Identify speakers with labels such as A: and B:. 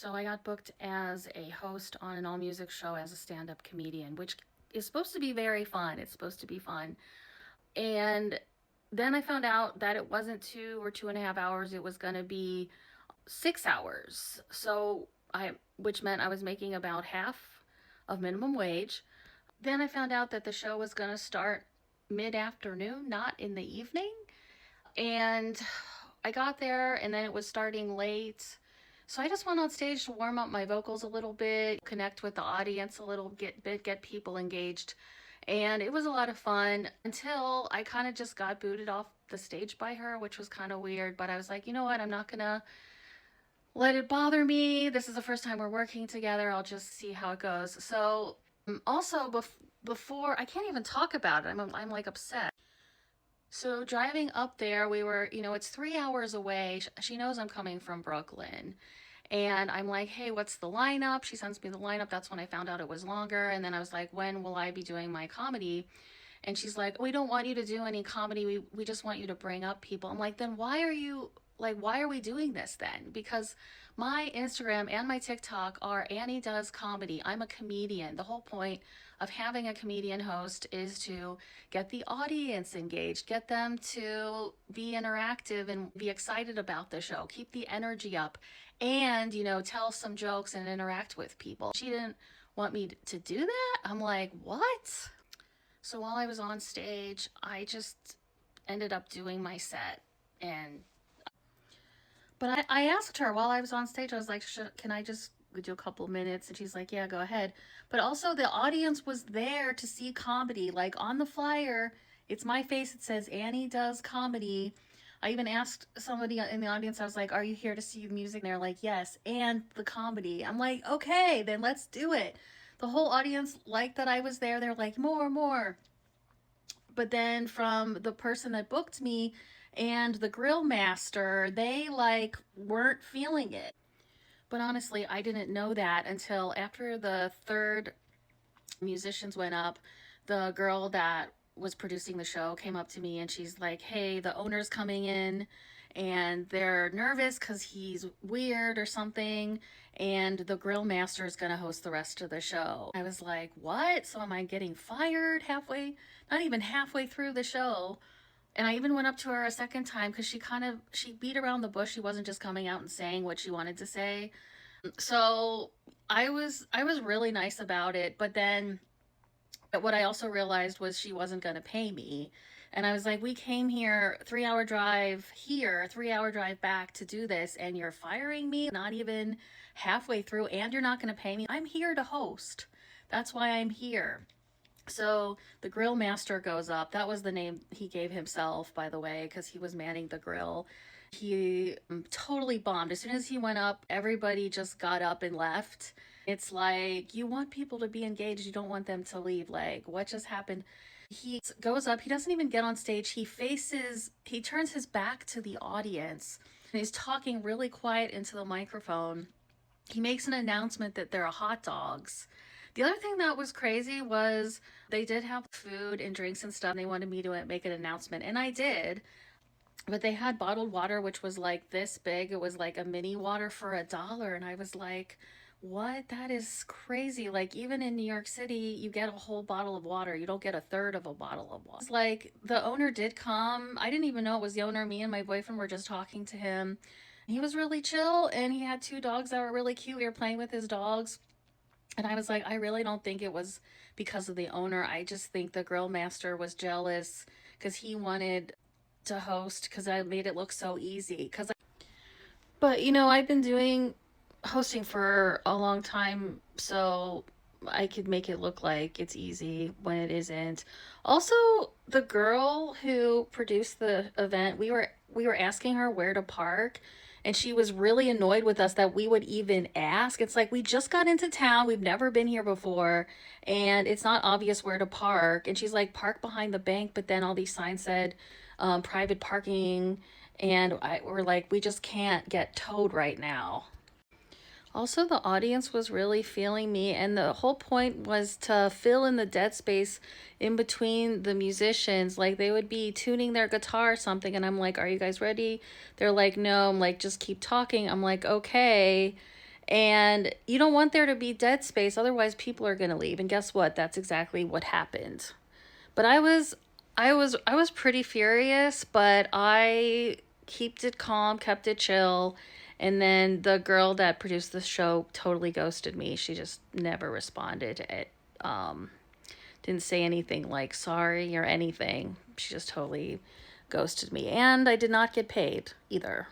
A: So I got booked as a host on an all music show as a stand up comedian, which is supposed to be very fun. It's supposed to be fun. And then I found out that it wasn't 2 or 2.5 hours, it was going to be 6 hours. Which meant I was making about half of minimum wage. Then I found out that the show was going to start mid afternoon, not in the evening. And I got there and then it was starting late. So I just went on stage to warm up my vocals a little bit, connect with the audience a little, get people engaged. And it was a lot of fun until I kind of just got booted off the stage by her, which was kind of weird. But I was like, you know what? I'm not going to let it bother me. This is the first time we're working together. I'll just see how it goes. So, also, before I can't even talk about it, I'm like upset. So driving up there, it's 3 hours away. She knows I'm coming from Brooklyn. And I'm like, hey, what's the lineup? She sends me the lineup. That's when I found out it was longer. And then I was like, when will I be doing my comedy? And she's like, we don't want you to do any comedy. We just want you to bring up people. I'm like, then why are we doing this then? Because my Instagram and my TikTok are Annie Does Comedy. I'm a comedian. The whole point of having a comedian host is to get the audience engaged, get them to be interactive and be excited about the show, keep the energy up, and, tell some jokes and interact with people. She didn't want me to do that. I'm like, what? So while I was on stage, I just ended up doing my set. But I asked her while I was on stage, I was like, can I just do a couple minutes? And she's like, yeah, go ahead. But also, the audience was there to see comedy. Like on the flyer, it's my face. It says Annie Does Comedy. I even asked somebody in the audience, I was like, are you here to see the music? And they're like, yes, and the comedy. I'm like, okay, then let's do it. The whole audience liked that I was there. They're like, more, more. But then from the person that booked me and the grill master, they weren't feeling it. But honestly, I didn't know that until after the third musicians went up. The girl that was producing the show came up to me and she's like, hey, the owner's coming in and they're nervous because he's weird or something, and the grill master is going to host the rest of the show. I was like, what? So am I getting fired halfway? Not even halfway through the show. And I even went up to her a second time because she beat around the bush. She wasn't just coming out and saying what she wanted to say. So I was really nice about it, but then what I also realized was she wasn't going to pay me. And I was like, we came here, 3 hour drive here, 3 hour drive back to do this, and you're firing me not even halfway through, and you're not going to pay me. I'm here to host. That's why I'm here. So the grill master goes up. That was the name he gave himself, by the way, because he was manning the grill. He totally bombed. As soon as he went up, everybody just got up and left. It's like, you want people to be engaged, you don't want them to leave. Like, what just happened? He goes up, he doesn't even get on stage. He turns his back to the audience and he's talking really quiet into the microphone. He makes an announcement that there are hot dogs. The other thing that was crazy was they did have food and drinks and stuff. And they wanted me to make an announcement, and I did. But they had bottled water, which was like this big. It was like a mini water for $1. And I was like, what? That is crazy. Like, even in New York City, you get a whole bottle of water. You don't get a third of a bottle of water. It's like, the owner did come. I didn't even know it was the owner. Me and my boyfriend were just talking to him. He was really chill, and he had two dogs that were really cute. We were playing with his dogs. And I was like, I really don't think it was because of the owner. I just think the grill master was jealous because he wanted to host because I made it look so easy. But I've been doing hosting for a long time, so I could make it look like it's easy when it isn't. Also, the girl who produced the event, we were asking her where to park, and she was really annoyed with us that we would even ask. It's like, we just got into town, we've never been here before, and it's not obvious where to park. And she's like, park behind the bank, but then all these signs said private parking, and we're like, we just can't get towed right now. Also, the audience was really feeling me, and the whole point was to fill in the dead space in between the musicians. Like, they would be tuning their guitar or something, and I'm like, are you guys ready? They're like, no. I'm like, just keep talking. I'm like, okay. And you don't want there to be dead space, otherwise people are going to leave. And guess what? That's exactly what happened. But I was pretty furious, but I kept it calm, kept it chill. And then the girl that produced the show totally ghosted me. She just never responded. It didn't say anything like sorry or anything. She just totally ghosted me. And I did not get paid either.